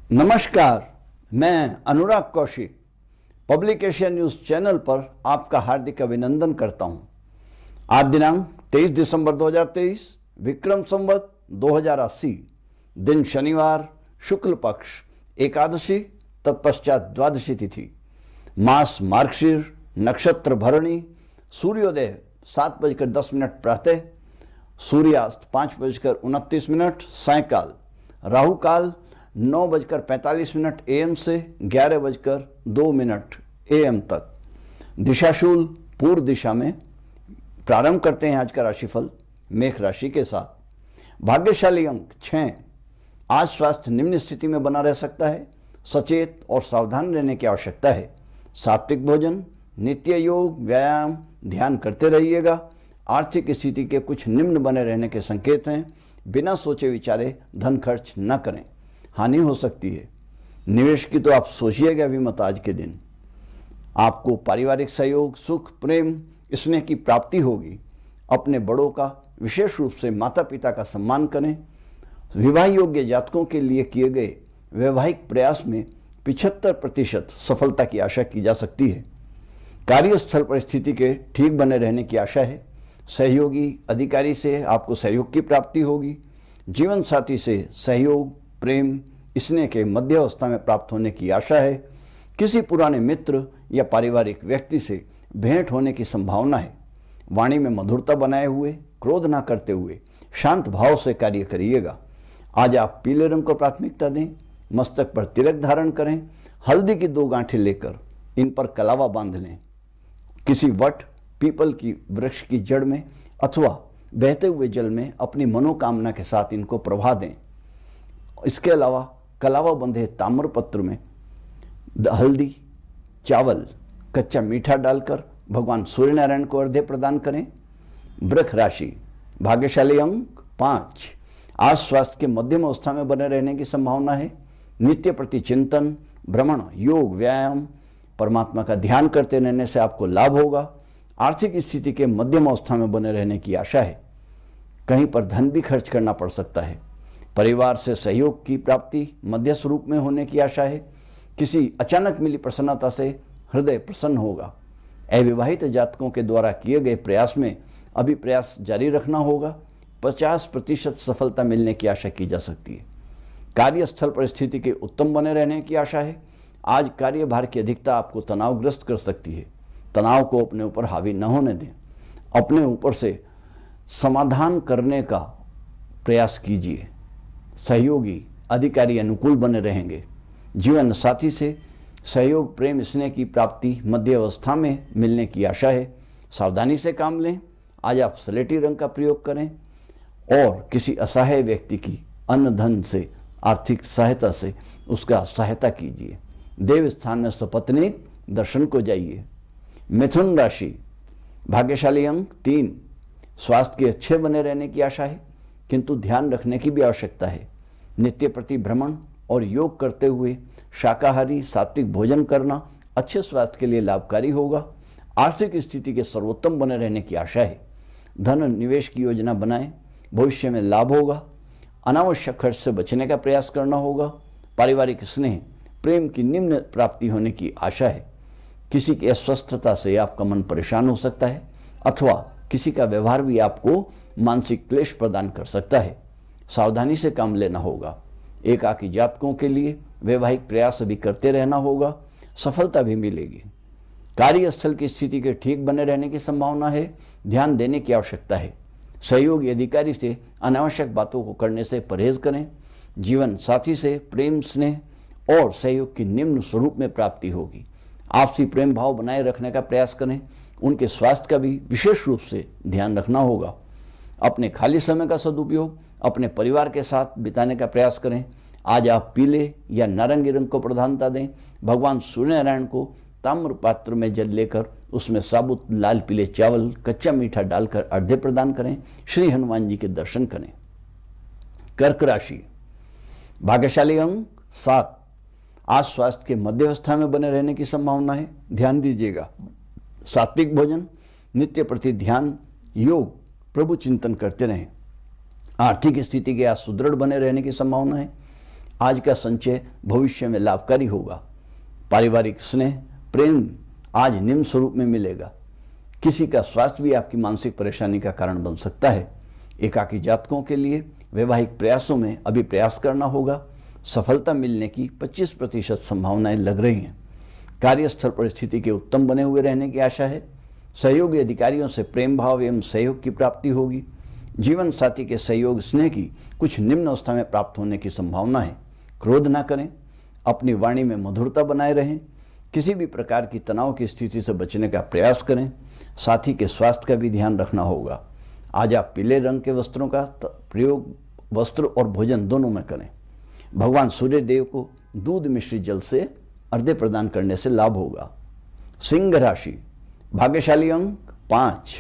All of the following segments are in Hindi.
नमस्कार, मैं Anurag Kaushik Public Asia News channel पर आपका हार्दिक अभिनंदन करता हूं। आज दिनांक 23 दिसंबर 2023, विक्रम संवत 2080, दिन शनिवार, शुक्ल पक्ष एकादशी, तत्पश्चात द्वादशी तिथि, मास मार्गशीर, नक्षत्र भरणी, सूर्योदय 7:10 प्रातः, सूर्यास्त 5:29 सायकाल, राहु काल 9:45 AM से 11:02 AM तक। दिशाशूल पूर्व दिशा में। प्रारंभ करते हैं आज का राशिफल मेष राशि के साथ। भाग्यशाली अंक 6। आज स्वास्थ्य निम्न स्थिति में बना रह सकता है। सचेत और सावधान रहने की आवश्यकता है। सात्विक भोजन, नित्य योग, व्यायाम, ध्यान करते रहिएगा। आर्थिक स्थिति के कुछ निम्न बने रहने के संकेत हैं। बिना सोचे विचारे धन खर्च न करें, हानि हो सकती है। निवेश की तो आप सोचिएगा भी मत। आज के दिन आपको पारिवारिक सहयोग, सुख, प्रेम, स्नेह की प्राप्ति होगी। अपने बड़ों का, विशेष रूप से माता पिता का सम्मान करें। विवाह योग्य जातकों के लिए किए गए वैवाहिक प्रयास में 75% सफलता की आशा की जा सकती है। कार्यस्थल परिस्थिति के ठीक बने रहने की आशा है। सहयोगी अधिकारी से आपको सहयोग की प्राप्ति होगी। जीवन साथी से सहयोग, प्रेम, स्नेह के मध्य अवस्था में प्राप्त होने की आशा है। किसी पुराने मित्र या पारिवारिक व्यक्ति से भेंट होने की संभावना है। वाणी में मधुरता बनाए हुए, क्रोध ना करते हुए शांत भाव से कार्य करिएगा। आज आप पीले रंग को प्राथमिकता दें। मस्तक पर तिलक धारण करें। हल्दी की 2 गांठें लेकर इन पर कलावा बांध लें। किसी वट, पीपल की वृक्ष की जड़ में अथवा बहते हुए जल में अपनी मनोकामना के साथ इनको प्रवाह दें। इसके अलावा कलावा बंधे ताम्र पत्र में हल्दी, चावल, कच्चा मीठा डालकर भगवान सूर्य नारायण को अर्घ्य प्रदान करें। वृष राशि। भाग्यशाली अंक 5। आज स्वास्थ्य के मध्यम अवस्था में बने रहने की संभावना है। नित्य प्रति चिंतन, भ्रमण, योग, व्यायाम, परमात्मा का ध्यान करते रहने से आपको लाभ होगा। आर्थिक स्थिति के मध्यम अवस्था में बने रहने की आशा है। कहीं पर धन भी खर्च करना पड़ सकता है। परिवार से सहयोग की प्राप्ति मध्य स्वरूप में होने की आशा है। किसी अचानक मिली प्रसन्नता से हृदय प्रसन्न होगा। अविवाहित जातकों के द्वारा किए गए प्रयास में अभी प्रयास जारी रखना होगा। 50% सफलता मिलने की आशा की जा सकती है। कार्यस्थल परिस्थिति के उत्तम बने रहने की आशा है। आज कार्यभार की अधिकता आपको तनावग्रस्त कर सकती है। तनाव को अपने ऊपर हावी न होने दें। अपने ऊपर से समाधान करने का प्रयास कीजिए। सहयोगी अधिकारी अनुकूल बने रहेंगे। जीवन साथी से सहयोग, प्रेम, स्नेह की प्राप्ति मध्य अवस्था में मिलने की आशा है। सावधानी से काम लें। आज आप स्लेटी रंग का प्रयोग करें और किसी असहाय व्यक्ति की अन्न धन से, आर्थिक सहायता से उसका सहायता कीजिए। देव स्थान में सपत्नीक दर्शन को जाइए। मिथुन राशि। भाग्यशाली अंक 3। स्वास्थ्य के अच्छे बने रहने की आशा है, किंतु ध्यान रखने की भी आवश्यकता है। नित्य प्रति भ्रमण और योग करते हुए शाकाहारी सात्विक भोजन करना अच्छे स्वास्थ्य के लिए लाभकारी होगा। आर्थिक स्थिति के सर्वोत्तम बने रहने की आशा है। धन निवेश की योजना बनाएं, भविष्य में लाभ होगा। अनावश्यक खर्च से बचने का प्रयास करना होगा। पारिवारिक स्नेह, प्रेम की निम्न प्राप्ति होने की आशा है। किसी की अस्वस्थता से आपका मन परेशान हो सकता है अथवा किसी का व्यवहार भी आपको मानसिक क्लेश प्रदान कर सकता है। सावधानी से काम लेना होगा। एकाकी जातकों के लिए वैवाहिक प्रयास भी करते रहना होगा। सफलता भी मिलेगी। कार्यस्थल की स्थिति के ठीक बने रहने की संभावना है। ध्यान देने की आवश्यकता है। सहयोगी अधिकारी से अनावश्यक बातों को करने से परहेज करें। जीवन साथी से प्रेम, स्नेह और सहयोग की निम्न स्वरूप में प्राप्ति होगी। आपसी प्रेम भाव बनाए रखने का प्रयास करें। उनके स्वास्थ्य का भी विशेष रूप से ध्यान रखना होगा। अपने खाली समय का सदुपयोग अपने परिवार के साथ बिताने का प्रयास करें। आज आप पीले या नारंगी रंग को प्रधानता दें। भगवान सूर्यनारायण को ताम्र पात्र में जल लेकर उसमें साबुत लाल पीले चावल, कच्चा मीठा डालकर अर्घ्य प्रदान करें। श्री हनुमान जी के दर्शन करें। कर्क राशि। भाग्यशाली अंक 7। आज स्वास्थ्य के मध्यावस्था में बने रहने की संभावना है। ध्यान दीजिएगा। सात्विक भोजन, नित्य प्रति ध्यान, योग, प्रभु चिंतन करते रहें। आर्थिक स्थिति के आज सुदृढ़ बने रहने की संभावना है। आज का संचय भविष्य में लाभकारी होगा। पारिवारिक स्नेह प्रेम आज निम्न स्वरूप में मिलेगा। किसी का स्वास्थ्य भी आपकी मानसिक परेशानी का कारण बन सकता है। एकाकी जातकों के लिए वैवाहिक प्रयासों में अभी प्रयास करना होगा। सफलता मिलने की 25% संभावनाएं लग रही हैं। कार्यस्थल परिस्थिति के उत्तम बने हुए रहने की आशा है। सहयोगी अधिकारियों से प्रेम भाव एवं सहयोग की प्राप्ति होगी। जीवन साथी के सहयोग स्नेह की कुछ निम्न अवस्था में प्राप्त होने की संभावना है। क्रोध ना करें, अपनी वाणी में मधुरता बनाए रहें। किसी भी प्रकार की तनाव की स्थिति से बचने का प्रयास करें। साथी के स्वास्थ्य का भी ध्यान रखना होगा। आज आप पीले रंग के वस्त्रों का प्रयोग वस्त्र और भोजन दोनों में करें। भगवान सूर्य देव को दूध मिश्रित जल से अर्घ्य प्रदान करने से लाभ होगा। सिंह राशि, भाग्यशाली अंक 5,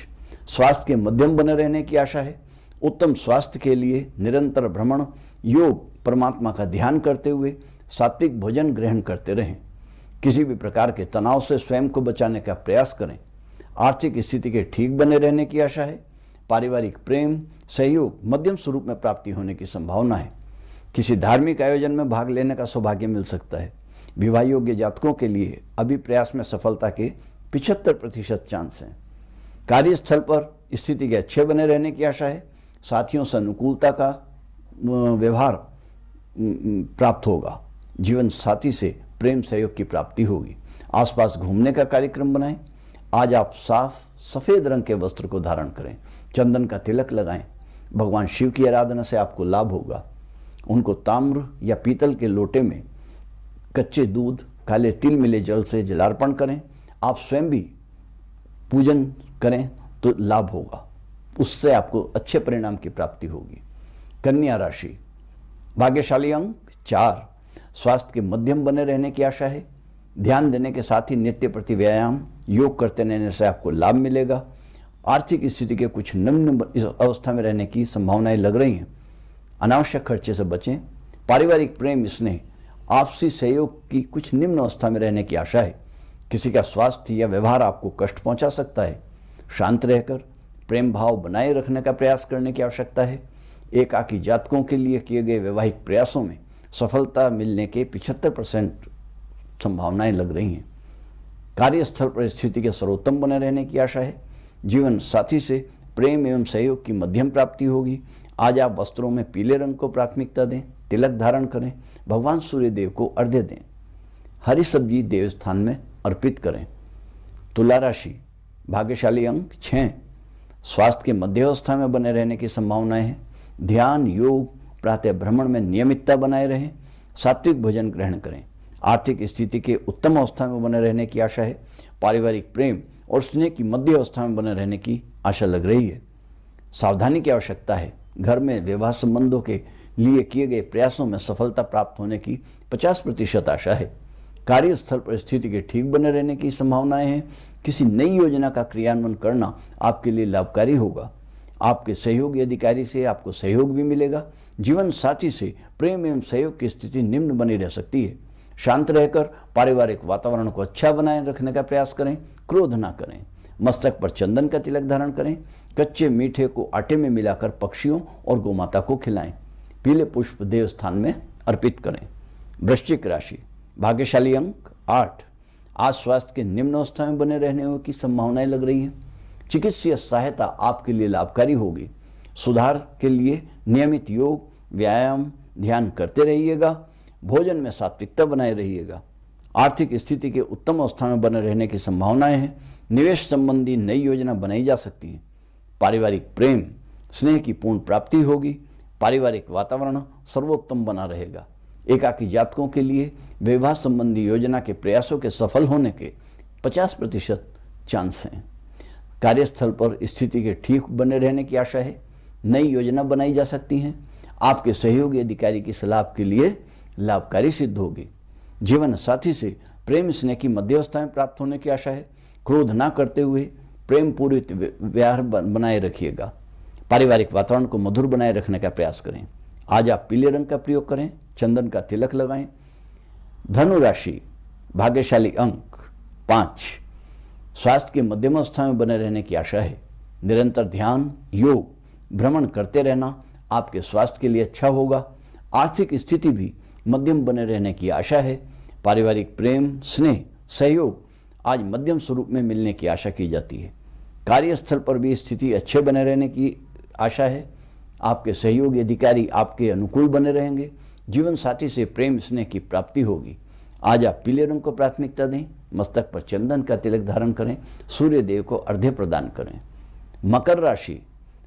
स्वास्थ्य के मध्यम बने रहने की आशा है। उत्तम स्वास्थ्य के लिए निरंतर भ्रमण, योग, परमात्मा का ध्यान करते हुए सात्विक भोजन ग्रहण करते रहें। किसी भी प्रकार के तनाव से स्वयं को बचाने का प्रयास करें। आर्थिक स्थिति के ठीक बने रहने की आशा है। पारिवारिक प्रेम सहयोग मध्यम स्वरूप में प्राप्ति होने की संभावना है। किसी धार्मिक आयोजन में भाग लेने का सौभाग्य मिल सकता है। विवाह योग्य जातकों के लिए अभी प्रयास में सफलता के 75% चांस हैं। कार्यस्थल पर स्थिति के अच्छे बने रहने की आशा है। साथियों से अनुकूलता का व्यवहार प्राप्त होगा। जीवन साथी से प्रेम सहयोग की प्राप्ति होगी। आसपास घूमने का कार्यक्रम बनाएं। आज आप साफ सफेद रंग के वस्त्र को धारण करें। चंदन का तिलक लगाएं। भगवान शिव की आराधना से आपको लाभ होगा। उनको ताम्र या पीतल के लोटे में कच्चे दूध, काले तिल मिले जल से जलार्पण करें। आप स्वयं भी पूजन करें तो लाभ होगा। उससे आपको अच्छे परिणाम की प्राप्ति होगी। कन्या राशि, भाग्यशाली अंक 4, स्वास्थ्य के मध्यम बने रहने की आशा है। ध्यान देने के साथ ही नित्य प्रति व्यायाम योग करते रहने से आपको लाभ मिलेगा। आर्थिक स्थिति के कुछ निम्न अवस्था में रहने की संभावनाएं लग रही हैं। अनावश्यक खर्चे से बचें। पारिवारिक प्रेम स्नेह आपसी सहयोग की कुछ निम्न अवस्था में रहने की आशा है। किसी का स्वास्थ्य या व्यवहार आपको कष्ट पहुंचा सकता है। शांत रहकर प्रेम भाव बनाए रखने का प्रयास करने की आवश्यकता है। एकाकी जातकों के लिए किए गए वैवाहिक प्रयासों में सफलता मिलने के 75% संभावनाएं लग रही हैं। कार्यस्थल पर स्थिति के सर्वोत्तम बने रहने की आशा है। जीवन साथी से प्रेम एवं सहयोग की मध्यम प्राप्ति होगी। आज आप वस्त्रों में पीले रंग को प्राथमिकता दें। तिलक धारण करें। भगवान सूर्य देव को अर्घ्य दें। हरी सब्जी देव स्थान में अर्पित करें। तुला राशि, भाग्यशाली अंक 6, स्वास्थ्य के मध्यावस्था में बने रहने की संभावनाएं हैं। ध्यान योग प्रातः भ्रमण में नियमितता बनाए रहें। सात्विक भोजन ग्रहण करें। आर्थिक स्थिति के उत्तम अवस्था में बने रहने की आशा है। पारिवारिक प्रेम और स्नेह की मध्य अवस्था में बने रहने की आशा लग रही है। सावधानी की आवश्यकता है। घर में विवाह संबंधों के लिए किए गए प्रयासों में सफलता प्राप्त होने की 50% आशा है। कार्यस्थल पर स्थिति के ठीक बने रहने की संभावनाएं हैं। किसी नई योजना का क्रियान्वयन करना आपके लिए लाभकारी होगा। आपके सहयोगी अधिकारी से आपको सहयोग भी मिलेगा। जीवन साथी से प्रेम एवं सहयोग की स्थिति निम्न बनी रह सकती है। शांत रहकर पारिवारिक वातावरण को अच्छा बनाए रखने का प्रयास करें। क्रोध ना करें। मस्तक पर चंदन का तिलक धारण करें। कच्चे मीठे को आटे में मिलाकर पक्षियों और गोमाता को खिलाएं। पीले पुष्प देव स्थान में अर्पित करें। वृश्चिक राशि, भाग्यशाली अंक 8, आज स्वास्थ्य के निम्न अवस्था में बने रहने की संभावनाएं लग रही हैं। चिकित्सीय सहायता आपके लिए लाभकारी होगी। सुधार के लिए नियमित योग व्यायाम ध्यान करते रहिएगा। भोजन में सात्विकता बनाए रहिएगा। आर्थिक स्थिति के उत्तम अवस्था में बने रहने की संभावनाएं हैं। निवेश संबंधी नई योजना बनाई जा सकती है। पारिवारिक प्रेम स्नेह की पूर्ण प्राप्ति होगी। पारिवारिक वातावरण सर्वोत्तम बना रहेगा। एकाकी जातकों के लिए विवाह संबंधी योजना के प्रयासों के सफल होने के 50% चांस हैं। कार्यस्थल पर स्थिति के ठीक बने रहने की आशा है। नई योजना बनाई जा सकती हैं। आपके सहयोगी अधिकारी की सलाह आपके लिए लाभकारी सिद्ध होगी। जीवन साथी से प्रेम स्नेह की मध्यावस्था में प्राप्त होने की आशा है। क्रोध ना करते हुए प्रेम पूरित व्यवहार बनाए रखिएगा। पारिवारिक वातावरण को मधुर बनाए रखने का प्रयास करें। आज आप पीले रंग का प्रयोग करें। चंदन का तिलक लगाएं। धनु राशि, भाग्यशाली अंक 5, स्वास्थ्य के मध्यम अवस्था में बने रहने की आशा है। निरंतर ध्यान योग भ्रमण करते रहना आपके स्वास्थ्य के लिए अच्छा होगा। आर्थिक स्थिति भी मध्यम बने रहने की आशा है। पारिवारिक प्रेम, स्नेह, सहयोग आज मध्यम स्वरूप में मिलने की आशा की जाती है। कार्यस्थल पर भी स्थिति अच्छे बने रहने की आशा है। आपके सहयोगी अधिकारी आपके अनुकूल बने रहेंगे। जीवन साथी से प्रेम स्नेह की प्राप्ति होगी। आज आप पीले रंग को प्राथमिकता दें। मस्तक पर चंदन का तिलक धारण करें। सूर्य देव को अर्घ्य प्रदान करें। मकर राशि,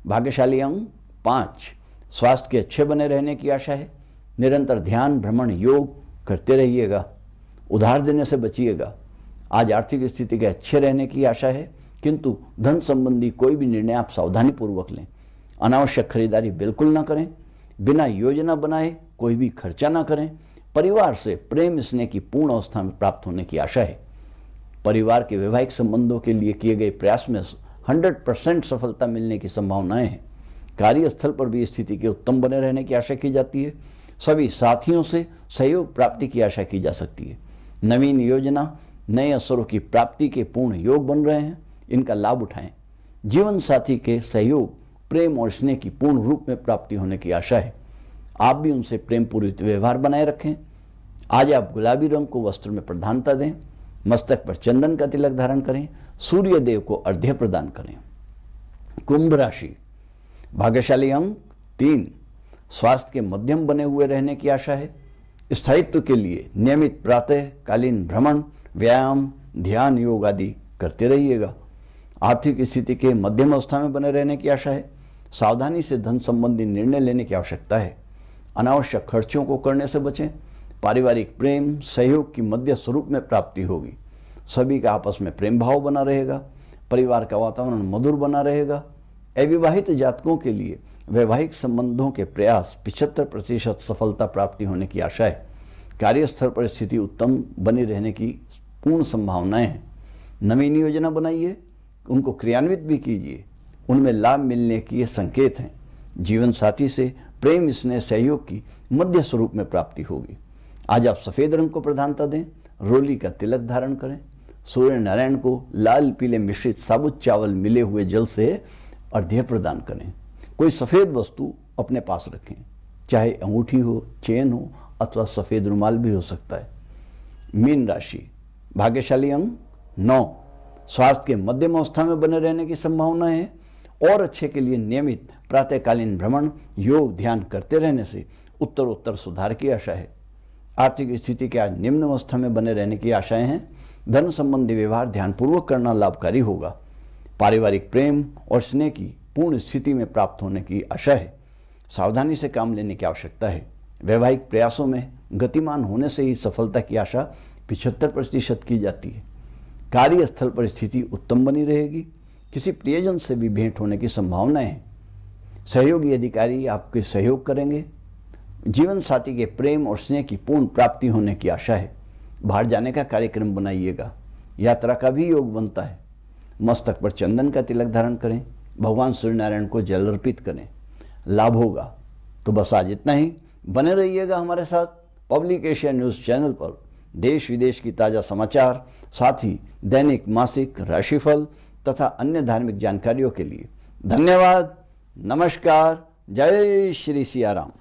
भाग्यशाली अंक 5, स्वास्थ्य के अच्छे बने रहने की आशा है। निरंतर ध्यान, भ्रमण, योग करते रहिएगा। उधार देने से बचिएगा। आज आर्थिक स्थिति के अच्छे रहने की आशा है, किंतु धन संबंधी कोई भी निर्णय आप सावधानी पूर्वक लें। अनावश्यक खरीदारी बिल्कुल ना करें। बिना योजना बनाए कोई भी खर्चा ना करें। परिवार से प्रेम स्नेह की पूर्ण अवस्था में प्राप्त होने की आशा है। परिवार के वैवाहिक संबंधों के लिए किए गए प्रयास में 100% सफलता मिलने की संभावनाएं हैं। कार्यस्थल पर भी स्थिति के उत्तम बने रहने की आशा की जाती है। सभी साथियों से सहयोग प्राप्ति की आशा की जा सकती है। नवीन योजना, नए अवसरों की प्राप्ति के पूर्ण योग बन रहे हैं। इनका लाभ उठाएं। जीवन साथी के सहयोग, प्रेम और स्नेह की पूर्ण रूप में प्राप्ति होने की आशा है। आप भी उनसे प्रेम पूरित व्यवहार बनाए रखें। आज आप गुलाबी रंग को वस्त्र में प्रधानता दें। मस्तक पर चंदन का तिलक धारण करें। सूर्य देव को अर्घ्य प्रदान करें। कुंभ राशि, भाग्यशाली अंक 3, स्वास्थ्य के मध्यम बने हुए रहने की आशा है। स्थायित्व के लिए नियमित प्रातःकालीन भ्रमण, व्यायाम, ध्यान, योग आदि करते रहिएगा। आर्थिक स्थिति के मध्यम अवस्था में बने रहने की आशा है। सावधानी से धन संबंधी निर्णय लेने की आवश्यकता है। अनावश्यक खर्चों को करने से बचें। पारिवारिक प्रेम, सहयोग की मध्य स्वरूप में प्राप्ति होगी। सभी का आपस में प्रेम भाव बना रहेगा। परिवार का वातावरण मधुर बना रहेगा। अविवाहित जातकों के लिए वैवाहिक संबंधों के प्रयास 75% सफलता प्राप्ति होने की आशा है। कार्यस्थल पर स्थिति उत्तम बनी रहने की पूर्ण संभावनाएं हैं। नवीन योजना बनाइए, उनको क्रियान्वित भी कीजिए। उनमें लाभ मिलने की ये संकेत हैं। जीवन साथी से प्रेम स्नेह सहयोग की मध्य स्वरूप में प्राप्ति होगी। आज आप सफेद रंग को प्रधानता दें। रोली का तिलक धारण करें। सूर्य नारायण को लाल पीले मिश्रित साबुत चावल मिले हुए जल से अर्घ्य प्रदान करें। कोई सफेद वस्तु अपने पास रखें, चाहे अंगूठी हो, चेन हो अथवा सफेद रुमाल भी हो सकता है। मीन राशि, भाग्यशाली अंक 9, स्वास्थ्य के मध्यम अवस्था में बने रहने की संभावना है। और अच्छे के लिए नियमित प्रातःकालीन भ्रमण, योग, ध्यान करते रहने से उत्तरोत्तर सुधार की आशा है। आर्थिक स्थिति के आज निम्न अवस्था में बने रहने की आशाएं हैं। धन संबंधी व्यवहार ध्यानपूर्वक करना लाभकारी होगा। पारिवारिक प्रेम और स्नेह की पूर्ण स्थिति में प्राप्त होने की आशा है। सावधानी से काम लेने की आवश्यकता है। वैवाहिक प्रयासों में गतिमान होने से ही सफलता की आशा 75% की जाती है। कार्यस्थल पर स्थिति उत्तम बनी रहेगी। किसी प्रियजन से भी भेंट होने की संभावना है। सहयोगी अधिकारी आपके सहयोग करेंगे। जीवन साथी के प्रेम और स्नेह की पूर्ण प्राप्ति होने की आशा है। बाहर जाने का कार्यक्रम बनाइएगा। यात्रा का भी योग बनता है। मस्तक पर चंदन का तिलक धारण करें। भगवान सूर्यनारायण को जल अर्पित करें। लाभ होगा। तो बस आज इतना ही। बने रहिएगा हमारे साथ पब्लिक एशिया न्यूज़ चैनल पर। देश विदेश की ताज़ा समाचार, साथ ही दैनिक, मासिक, राशिफल तथा अन्य धार्मिक जानकारियों के लिए। धन्यवाद। नमस्कार। जय श्री सियाराम।